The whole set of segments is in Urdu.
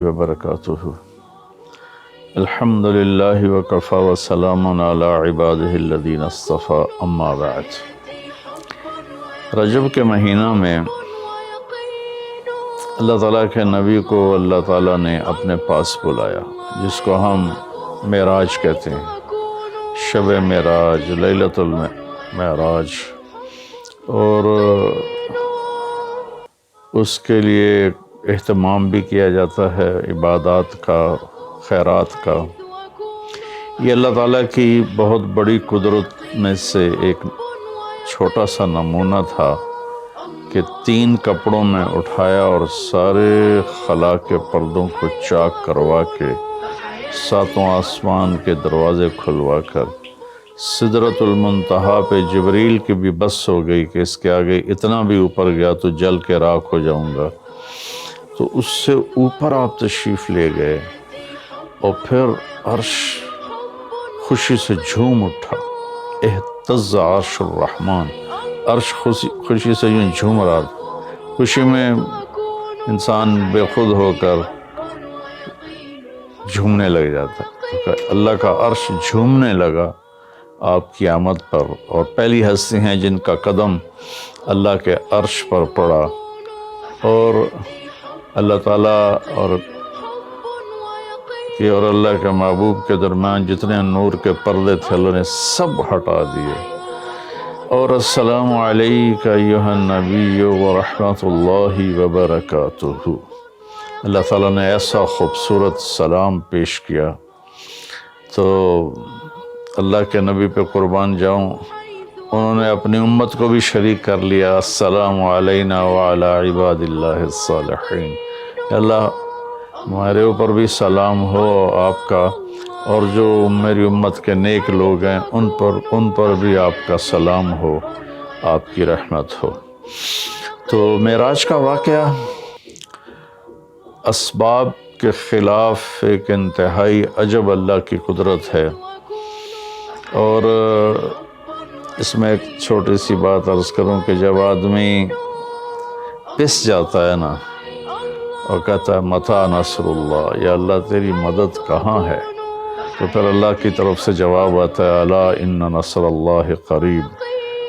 وبرکاتہ الحمد للہ وکفی وسلام علی عبادہ الذین اصطفیٰ اما بعد۔ رجب کے مہینہ میں اللہ تعالیٰ کے نبی کو اللہ تعالیٰ نے اپنے پاس بلایا، جس کو ہم معراج کہتے ہیں، شب معراج، لیلۃ المعراج، اور اس کے لیے اہتمام بھی کیا جاتا ہے عبادات کا، خیرات کا۔ یہ اللہ تعالیٰ کی بہت بڑی قدرت میں سے ایک چھوٹا سا نمونہ تھا کہ 3 کپڑوں میں اٹھایا اور سارے خلا کے پردوں کو چاک کروا کے 7 آسمان کے دروازے کھلوا کر سدرۃ المنتہا پہ جبریل کی بھی بس ہو گئی کہ اس کے آگے اتنا بھی اوپر گیا تو جل کے راکھ ہو جاؤں گا، تو اس سے اوپر آپ تشریف لے گئے، اور پھر عرش خوشی سے جھوم اٹھا، اہتز عرش الرحمن، عرش خوشی سے یوں جھوم رہا تھا۔ خوشی میں انسان بے خود ہو کر جھومنے لگ جاتا ہے۔ اللہ کا عرش جھومنے لگا آپ کی آمد پر، اور پہلی ہستی ہیں جن کا قدم اللہ کے عرش پر پڑا، اور اللہ تعالیٰ اور اللہ کے محبوب کے درمیان جتنے نور کے پردے تھے اللہ نے سب ہٹا دیے، اور السلام علیک ایھا النبی ورحمۃ اللہ وبرکاتہ۔ اللہ تعالیٰ نے ایسا خوبصورت سلام پیش کیا، تو اللہ کے نبی پہ قربان جاؤں، انہوں نے اپنی امت کو بھی شریک کر لیا، السلام علینا وعلی عباد اللہ الصالحین۔ اللہ ہمارے اوپر بھی سلام ہو آپ کا، اور جو میری امت کے نیک لوگ ہیں ان پر بھی آپ کا سلام ہو، آپ کی رحمت ہو۔ تو معراج کا واقعہ اسباب کے خلاف ایک انتہائی عجب اللہ کی قدرت ہے، اور اس میں ایک چھوٹی سی بات عرض کروں کہ جب آدمی پس جاتا ہے نا اور کہتا ہے متی نصر اللہ، یا اللہ تیری مدد کہاں ہے، تو پھر اللہ کی طرف سے جواب آتا ہے الا ان نصر اللہ قریب،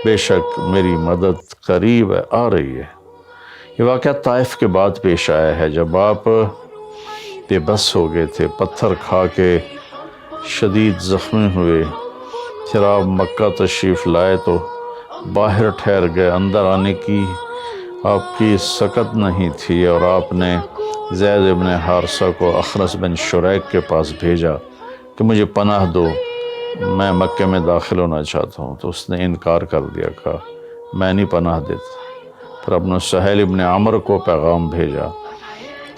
بے شک میری مدد قریب ہے، آ رہی ہے۔ یہ واقعہ طائف کے بعد پیش آیا ہے، جب آپ بے بس ہو گئے تھے، پتھر کھا کے شدید زخمی ہوئے، پھر آپ مکہ تشریف لائے تو باہر ٹھہر گئے، اندر آنے کی آپ کی سکت نہیں تھی، اور آپ نے زید ابن حارثہ کو اخنس بن شریک کے پاس بھیجا کہ مجھے پناہ دو، میں مکے میں داخل ہونا چاہتا ہوں، تو اس نے انکار کر دیا، کہا میں نہیں پناہ دیتا۔ پھر اپنے سہیل ابن عمر کو پیغام بھیجا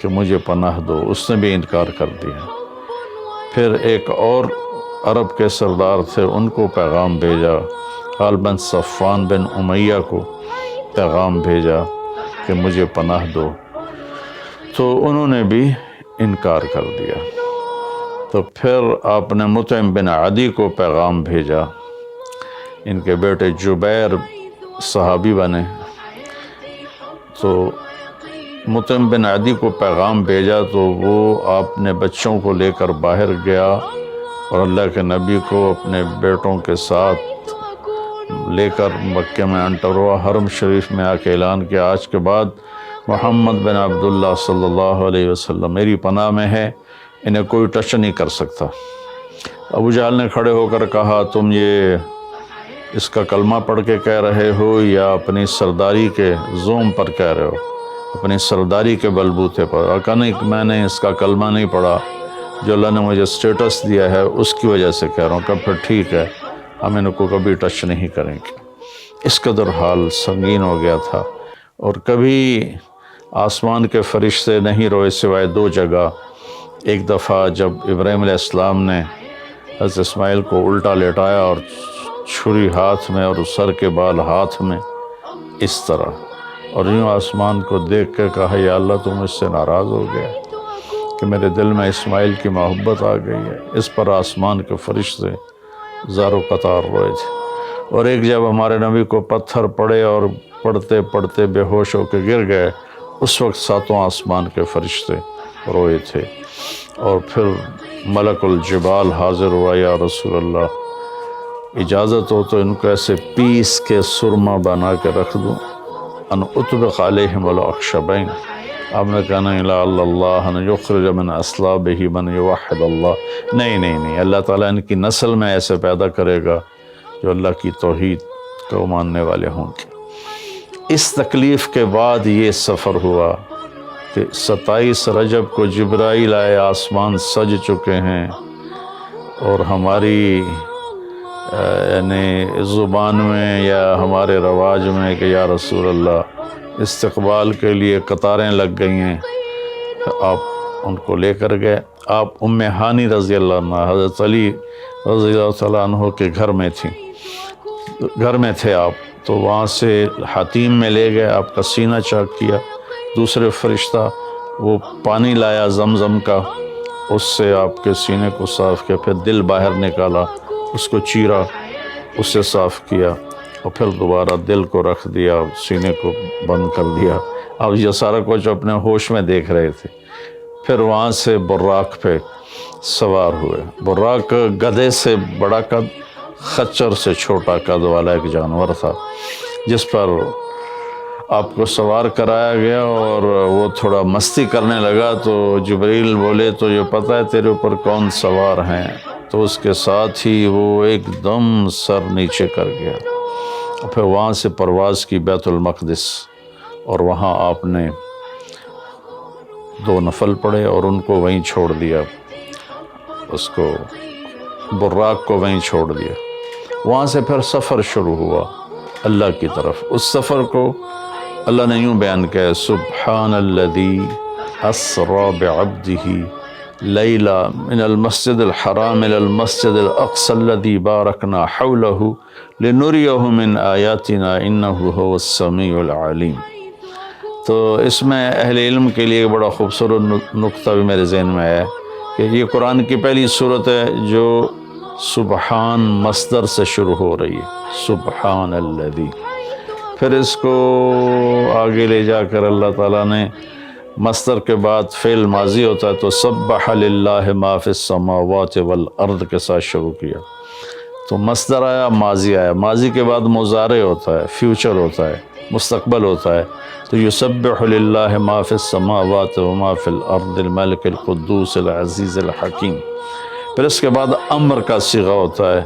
کہ مجھے پناہ دو، اس نے بھی انکار کر دیا۔ پھر ایک اور عرب کے سردار تھے، ان کو پیغام بھیجا، غالباً صفوان بن امیہ کو پیغام بھیجا کہ مجھے پناہ دو، تو انہوں نے بھی انکار کر دیا۔ تو پھر آپ نے مطعم بن عدی کو پیغام بھیجا، ان کے بیٹے جبیر صحابی بنے، تو مطعم بن عدی کو پیغام بھیجا تو وہ آپ نے بچوں کو لے کر باہر گیا، اور اللہ کے نبی کو اپنے بیٹوں کے ساتھ لے کر مکے میں انٹر ہوا، حرم شریف میں آ کے اعلان کیا آج کے بعد محمد بن عبداللہ صلی اللہ علیہ وسلم میری پناہ میں ہے، انہیں کوئی ٹچ نہیں کر سکتا۔ ابو جہل نے کھڑے ہو کر کہا تم یہ اس کا کلمہ پڑھ کے کہہ رہے ہو یا اپنی سرداری کے زوم پر کہہ رہے ہو، اپنی سرداری کے بلبوتے پر؟ اور کہا نہیں، میں نے اس کا کلمہ نہیں پڑھا، جو اللہ نے مجھے سٹیٹس دیا ہے اس کی وجہ سے کہہ رہا ہوں۔ کہ پھر ٹھیک ہے، ہم ان کو کبھی ٹچ نہیں کریں گے۔ اس قدر حال سنگین ہو گیا تھا، اور کبھی آسمان کے فرشتے نہیں روئے سوائے 2 جگہ۔ ایک دفعہ جب ابراہیم علیہ السلام نے حضرت اسماعیل کو الٹا لیٹایا اور چھری ہاتھ میں اور سر کے بال ہاتھ میں اس طرح، اور یوں آسمان کو دیکھ کے کہا یا اللہ تم اس سے ناراض ہو گیا کہ میرے دل میں اسماعیل کی محبت آ گئی ہے۔ اس پر آسمان کے فرشتے زار و قطار روئے تھے۔ اور ایک جب ہمارے نبی کو پتھر پڑے اور پڑھتے پڑھتے بے ہوش ہو کے گر گئے، اس وقت 7 آسمان کے فرشتے روئے تھے، اور پھر ملک الجبال حاضر ہوا، یا رسول اللہ اجازت ہو تو ان کو ایسے پیس کے سرما بنا کے رکھ دوں، ان اطبق علیہم الاخشبین۔ آپ نے کہا نہیں، لا اللہ ان یخرج من اصلابہ من یوحد اللہ، نہیں، اللہ تعالیٰ ان کی نسل میں ایسے پیدا کرے گا جو اللہ کی توحید کو ماننے والے ہوں گے۔ اس تکلیف کے بعد یہ سفر ہوا کہ 27 رجب کو جبرائیل آئے، آسمان سج چکے ہیں، اور ہماری یعنی زبان میں یا ہمارے رواج میں کہ یا رسول اللہ استقبال کے لیے قطاریں لگ گئی ہیں، آپ ان کو لے کر گئے۔ آپ ام ہانی رضی اللہ عنہ، حضرت علی رضی اللہ تعالیٰ عنہ کے گھر میں تھے آپ، تو وہاں سے حتیم میں لے گئے، آپ کا سینہ چاک کیا، دوسرے فرشتہ وہ پانی لایا زمزم کا، اس سے آپ کے سینے کو صاف کیا، پھر دل باہر نکالا، اس کو چیرا، اس سے صاف کیا، اور پھر دوبارہ دل کو رکھ دیا، سینے کو بند کر دیا۔ اب یہ سارا کچھ اپنے ہوش میں دیکھ رہے تھے۔ پھر وہاں سے براق پہ سوار ہوئے۔ براق گدھے سے بڑا قد، خچر سے چھوٹا قد والا ایک جانور تھا، جس پر آپ کو سوار کرایا گیا، اور وہ تھوڑا مستی کرنے لگا تو جبریل بولے تو یہ پتہ ہے تیرے اوپر کون سوار ہیں؟ تو اس کے ساتھ ہی وہ ایک دم سر نیچے کر گیا، اور پھر وہاں سے پرواز کی بیت المقدس، اور وہاں آپ نے 2 نفل پڑھے اور ان کو وہیں چھوڑ دیا، اس کو براق کو وہیں چھوڑ دیا۔ وہاں سے پھر سفر شروع ہوا اللہ کی طرف۔ اس سفر کو اللہ نے یوں بیان کیا، سبحان الذی اسری بعبدہ لیلا من المسجد الحرام الى المسجد الاقصى الذي باركنا حوله لنريه من آیاتنا انه هو السمیع العلیم۔ تو اس میں اہل علم کے لیے بڑا خوبصورت نقطہ بھی میرے ذہن میں ہے کہ یہ قرآن کی پہلی سورت ہے جو سبحان مصدر سے شروع ہو رہی ہے، سبحان الذی۔ پھر اس کو آگے لے جا کر اللہ تعالیٰ نے مصدر کے بعد فعل ماضی ہوتا ہے تو سبح للہ ما فی السماوات والارض کے ساتھ شروع کیا، تو مصدر آیا، ماضی آیا، ماضی کے بعد مضارع ہوتا ہے، فیوچر ہوتا ہے، مستقبل ہوتا ہے، تو یسبح للہ ما فی السماوات وما فی الارض الملک القدوس العزیز الحکیم۔ پھر اس کے بعد امر کا صیغہ ہوتا ہے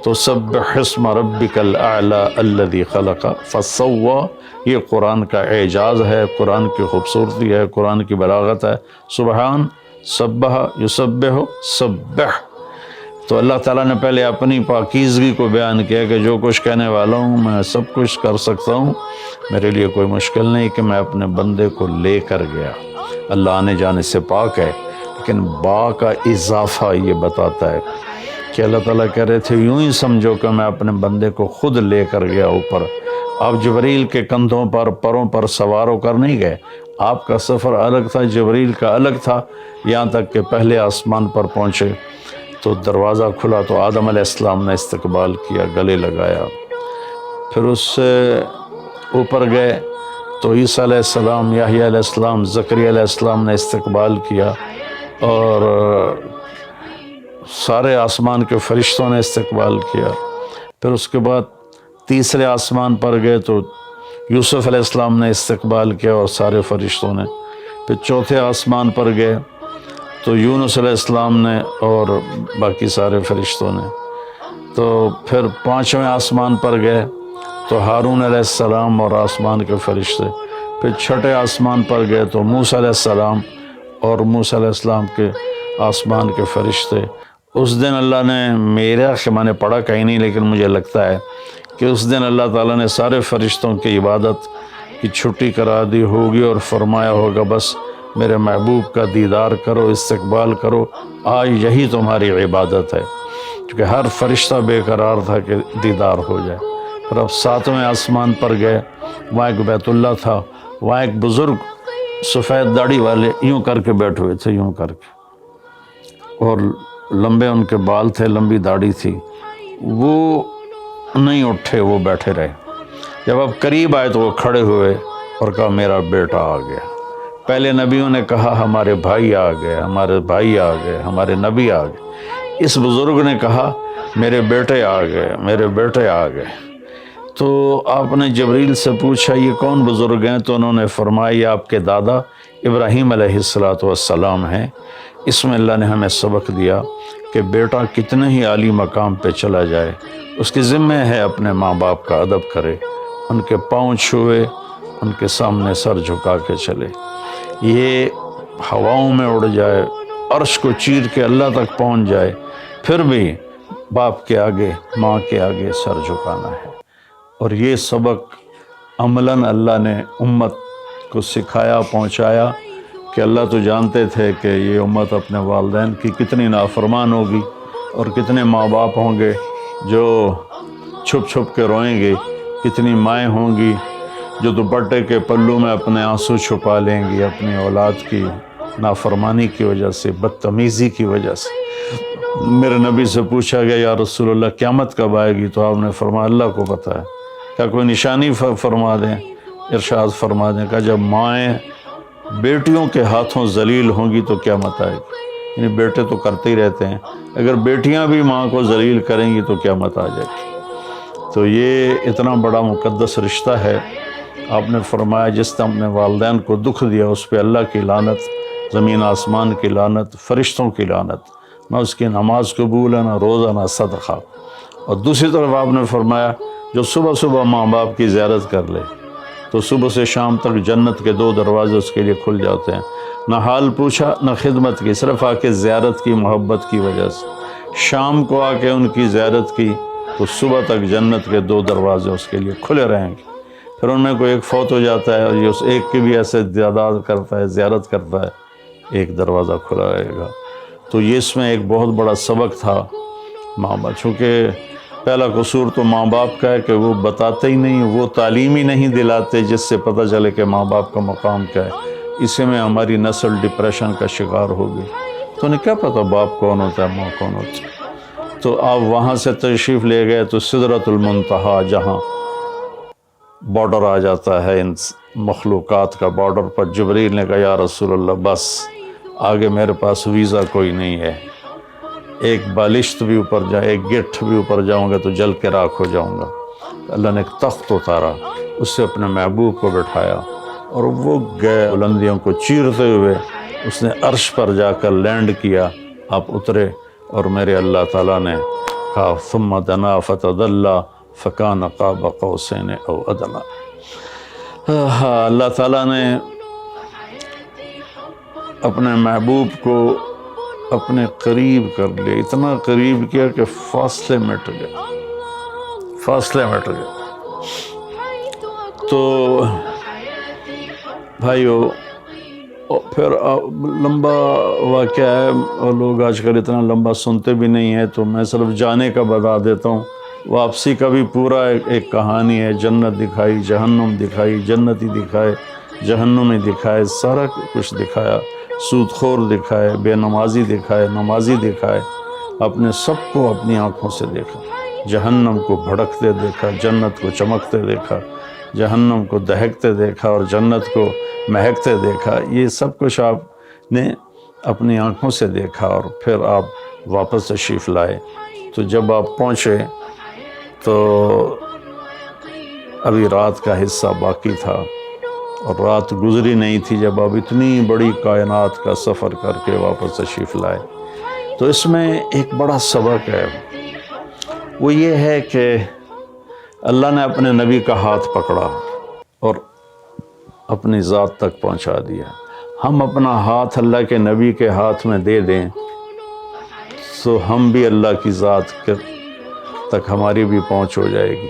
تو سبح اسم ربک الاعلی الذی خلق فسوی۔ یہ قرآن کا اعجاز ہے، قرآن کی خوبصورتی ہے، قرآن کی بلاغت ہے۔ سبحان، سبح، یسبح، سبح۔ تو اللہ تعالیٰ نے پہلے اپنی پاکیزگی کو بیان کیا کہ جو کچھ کہنے والا ہوں میں سب کچھ کر سکتا ہوں، میرے لیے کوئی مشکل نہیں کہ میں اپنے بندے کو لے کر گیا۔ اللہ آنے جانے سے پاک ہے، لیکن با کا اضافہ یہ بتاتا ہے کہ اللہ تعالیٰ کہہ رہے تھے یوں ہی سمجھو کہ میں اپنے بندے کو خود لے کر گیا اوپر۔ آپ جبریل کے کندھوں پر، پروں پر سوار ہو کر نہیں گئے، آپ کا سفر الگ تھا، جبریل کا الگ تھا، یہاں تک کہ پہلے آسمان پر پہنچے تو دروازہ کھلا تو آدم علیہ السلام نے استقبال کیا، گلے لگایا۔ پھر اس سے اوپر گئے تو عیسیٰ علیہ السلام، یحییٰ علیہ السلام، زکریا علیہ السلام نے استقبال کیا، اور سارے آسمان کے فرشتوں نے استقبال کیا۔ پھر اس کے بعد تیسرے آسمان پر گئے تو یوسف علیہ السلام نے استقبال کیا اور سارے فرشتوں نے۔ پھر چوتھے آسمان پر گئے تو یونس علیہ السلام نے اور باقی سارے فرشتوں نے۔ تو پھر پانچویں آسمان پر گئے تو ہارون علیہ السلام اور آسمان کے فرشتے۔ پھر چھٹے آسمان پر گئے تو موسیٰ علیہ السلام اور موسیٰ علیہ السلام کے آسمان کے فرشتے۔ اس دن اللہ نے، میں نے پڑھا کہیں نہیں لیکن مجھے لگتا ہے کہ اس دن اللہ تعالیٰ نے سارے فرشتوں کی عبادت کی چھٹی کرا دی ہوگی اور فرمایا ہوگا بس میرے محبوب کا دیدار کرو، استقبال کرو، آج یہی تمہاری عبادت ہے، کیونکہ ہر فرشتہ بے قرار تھا کہ دیدار ہو جائے۔ پھر اب ساتویں آسمان پر گئے، وہاں ایک بیت اللہ تھا، وہاں ایک بزرگ سفید داڑھی والے یوں کر کے بیٹھے ہوئے تھے، یوں کر کے، اور لمبے ان کے بال تھے، لمبی داڑھی تھی، وہ نہیں اٹھے، وہ بیٹھے رہے۔ جب اب قریب آئے تو وہ کھڑے ہوئے اور کہا میرا بیٹا آ گیا۔ پہلے نبیوں نے کہا ہمارے بھائی آ گئے، ہمارے بھائی آ گئے، ہمارے نبی آ گئے۔ اس بزرگ نے کہا میرے بیٹے آ گئے، میرے بیٹے آ گئے۔ تو آپ نے جبریل سے پوچھا یہ کون بزرگ ہیں؟ تو انہوں نے فرمایا یہ آپ کے دادا ابراہیم علیہ السلام ہیں۔ اس میں اللہ نے ہمیں سبق دیا کہ بیٹا کتنے ہی عالی مقام پہ چلا جائے، اس کے ذمہ ہے اپنے ماں باپ کا ادب کرے، ان کے پاؤں چھوئے، ان کے سامنے سر جھکا کے چلے۔ یہ ہواؤں میں اڑ جائے، عرش کو چیر کے اللہ تک پہنچ جائے، پھر بھی باپ کے آگے، ماں کے آگے سر جھکانا ہے۔ اور یہ سبق عملاً اللہ نے امت کو سکھایا، پہنچایا کہ اللہ تو جانتے تھے کہ یہ امت اپنے والدین کی کتنی نافرمان ہوگی، اور کتنے ماں باپ ہوں گے جو چھپ چھپ کے روئیں گے، کتنی مائیں ہوں گی جو دوپٹے کے پلو میں اپنے آنسو چھپا لیں گی اپنی اولاد کی نافرمانی کی وجہ سے، بدتمیزی کی وجہ سے۔ میرے نبی سے پوچھا گیا یا رسول اللہ قیامت کب آئے گی؟ تو آپ نے فرمایا اللہ کو پتہ ہے، کیا کوئی نشانی فرما دیں؟ ارشاد فرما دیں کہ جب مائیں بیٹیوں کے ہاتھوں ذلیل ہوں گی تو قیامت آئے گی۔ یعنی بیٹے تو کرتے ہی رہتے ہیں، اگر بیٹیاں بھی ماں کو ذلیل کریں گی تو قیامت آ جائے گی۔ تو یہ اتنا بڑا مقدس رشتہ ہے۔ آپ نے فرمایا جس نے اپنے والدین کو دکھ دیا اس پہ اللہ کی لعنت، زمین آسمان کی لعنت، فرشتوں کی لعنت، نہ اس کی نماز قبول ہے، نہ روزہ، نہ صدقہ۔ اور دوسری طرف آپ نے فرمایا جو صبح صبح ماں باپ کی زیارت کر لے تو صبح سے شام تک جنت کے 2 دروازے اس کے لیے کھل جاتے ہیں۔ نہ حال پوچھا نہ خدمت کی، صرف آ کے زیارت کی محبت کی وجہ سے۔ شام کو آ کے ان کی زیارت کی تو صبح تک جنت کے 2 دروازے اس کے لیے کھلے رہیں گے۔ پھر ان میں کوئی ایک فوت ہو جاتا ہے اور یہ اس ایک کی بھی ایسے تعداد کرتا ہے، زیارت کرتا ہے، ایک دروازہ کھلا رہے گا۔ تو یہ اس میں ایک بہت بڑا سبق تھا ماں باپ، چونکہ پہلا قصور تو ماں باپ کا ہے کہ وہ بتاتے ہی نہیں، وہ تعلیم ہی نہیں دلاتے جس سے پتہ چلے کہ ماں باپ کا مقام کیا ہے۔ اسی میں ہماری نسل ڈپریشن کا شکار ہو گئی۔ تو انہیں کیا پتہ باپ کون ہوتا ہے، ماں کون ہوتی ہے۔ تو آپ وہاں سے تشریف لے گئے تو سدرۃ المنتہا، جہاں بارڈر آ جاتا ہے ان مخلوقات کا، بارڈر پر جبریل نے کہا یا رسول اللہ بس آگے میرے پاس ویزا کوئی نہیں ہے، ایک بالشت بھی اوپر جائے، ایک گٹھ بھی اوپر جاؤں گا تو جل کے راکھ ہو جاؤں گا۔ اللہ نے ایک تخت اتارا، اس سے اپنے محبوب کو بٹھایا اور وہ گئے بلندیوں کو چیرتے ہوئے، اس نے عرش پر جا کر لینڈ کیا، آپ اترے اور میرے اللہ تعالیٰ نے کہا ثم دنا فتدلی فکان قاب قوسین او ادنی۔ اللہ تعالیٰ نے اپنے محبوب کو اپنے قریب کر لیا، اتنا قریب کیا کہ فاصلے مٹ گئے، فاصلے مٹ گئے۔ تو بھائیو پھر لمبا واقعہ ہے، اور لوگ آج کل اتنا لمبا سنتے بھی نہیں ہیں، تو میں صرف جانے کا بتا دیتا ہوں۔ واپسی کا بھی پورا ایک کہانی ہے، جنت دکھائی، جہنم دکھائی، جنتی دکھائے، جہنمی دکھائے، سارا کچھ دکھایا، سود خور دکھائے، بے نمازی دکھائے، نمازی دکھائے، اپنے سب کو اپنی آنکھوں سے دیکھا، جہنم کو بھڑکتے دیکھا، جنت کو چمکتے دیکھا، جہنم کو دہکتے دیکھا اور جنت کو مہکتے دیکھا۔ یہ سب کچھ آپ نے اپنی آنکھوں سے دیکھا اور پھر آپ واپس تشریف لائے۔ تو جب آپ پہنچے تو ابھی رات کا حصہ باقی تھا اور رات گزری نہیں تھی جب آپ اتنی بڑی کائنات کا سفر کر کے واپس تشریف لائے۔ تو اس میں ایک بڑا سبق ہے، وہ یہ ہے کہ اللہ نے اپنے نبی کا ہاتھ پکڑا اور اپنی ذات تک پہنچا دیا۔ ہم اپنا ہاتھ اللہ کے نبی کے ہاتھ میں دے دیں تو ہم بھی اللہ کی ذات تک ہماری بھی پہنچ ہو جائے گی۔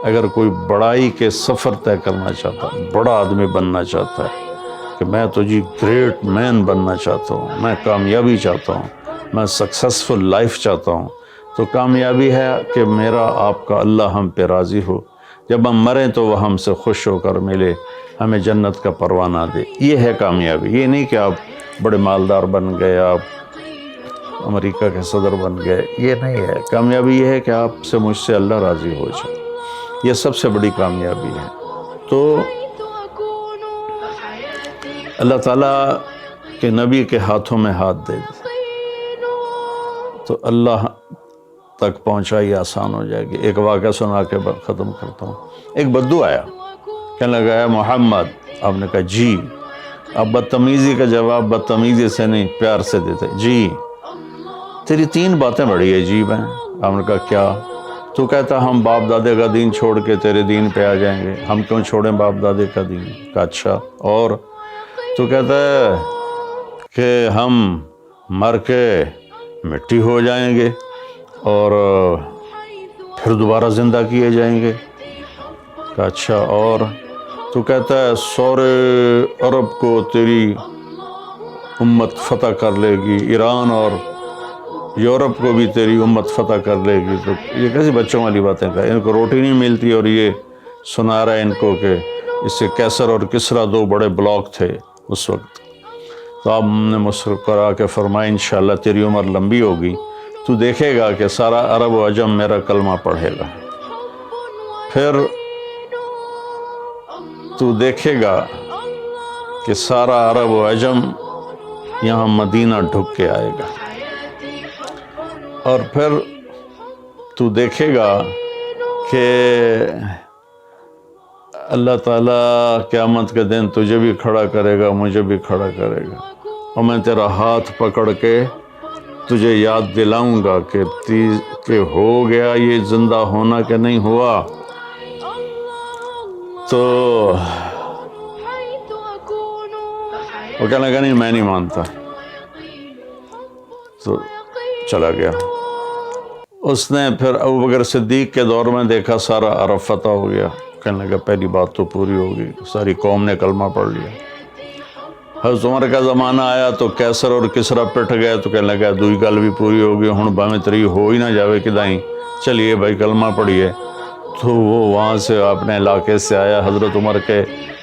اگر کوئی بڑائی کے سفر طے کرنا چاہتا ہے، بڑا آدمی بننا چاہتا ہے کہ میں تو جی گریٹ مین بننا چاہتا ہوں، میں کامیابی چاہتا ہوں، میں سکسیسفل لائف چاہتا ہوں، تو کامیابی ہے کہ میرا آپ کا اللہ ہم پہ راضی ہو، جب ہم مریں تو وہ ہم سے خوش ہو کر ملے، ہمیں جنت کا پروانہ دے۔ یہ ہے کامیابی۔ یہ نہیں کہ آپ بڑے مالدار بن گئے، آپ امریکہ کے صدر بن گئے، یہ نہیں ہے کامیابی۔ یہ ہے کہ آپ سے مجھ سے اللہ راضی ہو جائے، یہ سب سے بڑی کامیابی ہے۔ تو اللہ تعالیٰ کے نبی کے ہاتھوں میں ہاتھ دے دے تو اللہ تک پہنچائی آسان ہو جائے گی۔ ایک واقعہ سنا کے ختم کرتا ہوں۔ ایک بدو آیا، کہنے لگا ہے محمد، آپ نے کہا جی۔ اب بدتمیزی کا جواب بدتمیزی سے نہیں، پیار سے دیتے، جی تیری 3 باتیں بڑی عجیب ہیں۔ آپ نے کہا کیا؟ تو کہتا ہم باپ دادے کا دین چھوڑ کے تیرے دین پہ آ جائیں گے، ہم کیوں چھوڑیں باپ دادے کا دین؟ کہا اچھا، اور؟ تو کہتا ہے کہ ہم مر کے مٹی ہو جائیں گے اور پھر دوبارہ زندہ کیے جائیں گے۔ کہا اچھا، اور؟ تو کہتا ہے سورے عرب کو تیری امت فتح کر لے گی، ایران اور یورپ کو بھی تیری امت فتح کر لے گی۔ تو یہ کیسی بچوں والی باتیں کہا، ان کو روٹی نہیں ملتی اور یہ سنا رہا ہے ان کو کہ اس سے کیسر اور کسرا 2 بڑے بلاک تھے اس وقت۔ تو آپ نے مسکرا کے فرمایا انشاءاللہ تیری عمر لمبی ہوگی، تو دیکھے گا کہ سارا عرب و عجم میرا کلمہ پڑھے گا، پھر تو دیکھے گا کہ سارا عرب و عجم یہاں مدینہ ڈھک کے آئے گا، اور پھر تو دیکھے گا کہ اللہ تعالیٰ قیامت کے دن تجھے بھی کھڑا کرے گا، مجھے بھی کھڑا کرے گا، اور میں تیرا ہاتھ پکڑ کے تجھے یاد دلاؤں گا کہ ہو گیا یہ زندہ ہونا کہ نہیں ہوا۔ تو وہ کہنے لگا نہیں میں نہیں مانتا، تو چلا گیا۔ اس نے پھر ابوبکر صدیق کے دور میں دیکھا سارا عرب فتح ہو گیا، کہنے لگا پہلی بات تو پوری ہوگی، ساری قوم نے کلمہ پڑھ لیا۔ حضرت عمر کا زمانہ آیا تو کیسر اور کسرا پٹ گئے، تو کہنے لگا دوئی گل بھی پوری ہوگی، ہن بھاویں تری ہو ہی نہ جاوے کدائیں، چلیے بھائی کلمہ پڑھیے۔ تو وہ وہاں سے اپنے علاقے سے آیا، حضرت عمر کے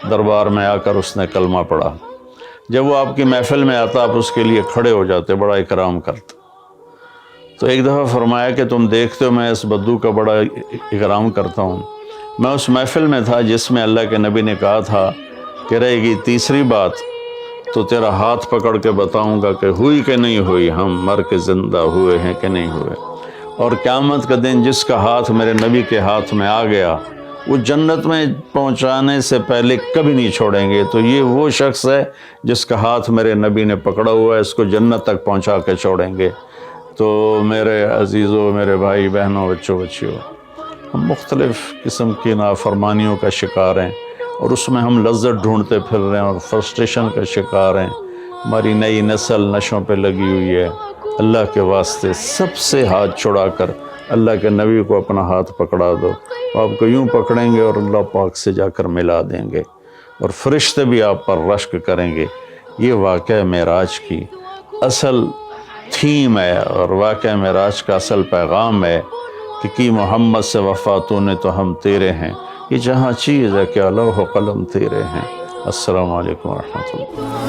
دربار میں آ کر اس نے کلمہ پڑھا۔ جب وہ آپ کی محفل میں آتا آپ اس کے لیے کھڑے ہو جاتے، بڑا اکرام کرتے۔ تو ایک دفعہ فرمایا کہ تم دیکھتے ہو میں اس بدو کا بڑا اکرام کرتا ہوں، میں اس محفل میں تھا جس میں اللہ کے نبی نے کہا تھا کہ رہے گی تیسری بات تو تیرا ہاتھ پکڑ کے بتاؤں گا کہ ہوئی کہ نہیں ہوئی، ہم مر کے زندہ ہوئے ہیں کہ نہیں ہوئے۔ اور قیامت کا دن جس کا ہاتھ میرے نبی کے ہاتھ میں آ گیا وہ جنت میں پہنچانے سے پہلے کبھی نہیں چھوڑیں گے۔ تو یہ وہ شخص ہے جس کا ہاتھ میرے نبی نے پکڑا ہوا ہے، اس کو جنت تک پہنچا کے چھوڑیں گے۔ تو میرے عزیزوں، میرے بھائی بہنوں، بچوں بچیوں، ہم مختلف قسم کی نافرمانیوں کا شکار ہیں اور اس میں ہم لذت ڈھونڈتے پھر رہے ہیں اور فرسٹریشن کا شکار ہیں۔ ہماری نئی نسل نشوں پہ لگی ہوئی ہے۔ اللہ کے واسطے سب سے ہاتھ چھڑا کر اللہ کے نبی کو اپنا ہاتھ پکڑا دو، آپ کو یوں پکڑیں گے اور اللہ پاک سے جا کر ملا دیں گے، اور فرشتے بھی آپ پر رشک کریں گے۔ یہ واقعہ معراج کی اصل تھیم ہے اور واقعہ معراج کا اصل پیغام ہے کہ کی محمد سے وفاتوں نے تو ہم تیرے ہیں، یہ جہاں چیز ہے کہ لوح و قلم تیرے ہیں۔ السلام علیکم ورحمۃ اللہ۔